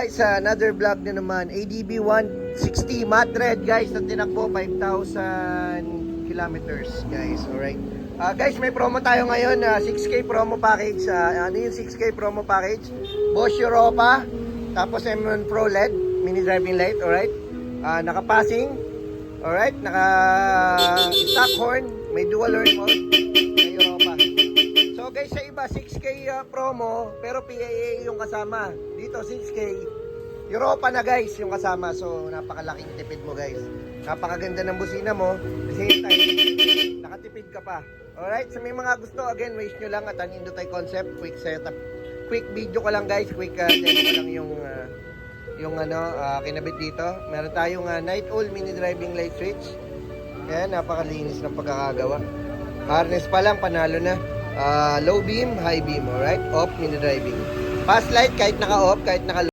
guys, another vlog na naman. ADB 160 matte red guys, na tinakbo 5,000 kilometers guys. Alright. Guys, may promo tayo ngayon, 6K promo package. Ano yung 6K promo package? Bosch Europa, tapos M1 Pro LED, mini driving light, alright. Naka-passing, alright. Naka-stock horn, may dual horn mode, may Europa. So guys, sa iba 6K promo, pero PAA yung kasama. Dito 6K, Europa na guys yung kasama. So napakalaking tipid mo guys. Napakaganda ng busina mo. At the same time, nakatipid ka pa. Alright, so may mga gusto, again, waste nyo lang at Indotoy concept, quick setup. Quick video ko lang guys, quick demo ko lang yung kinabit dito. Meron tayong night owl mini driving light switch. Yan, napakalinis ng pagkakagawa. Harness pa lang, panalo na. Low beam, high beam, alright? Off, mini driving. Fast light, kahit naka-off, kahit naka-low.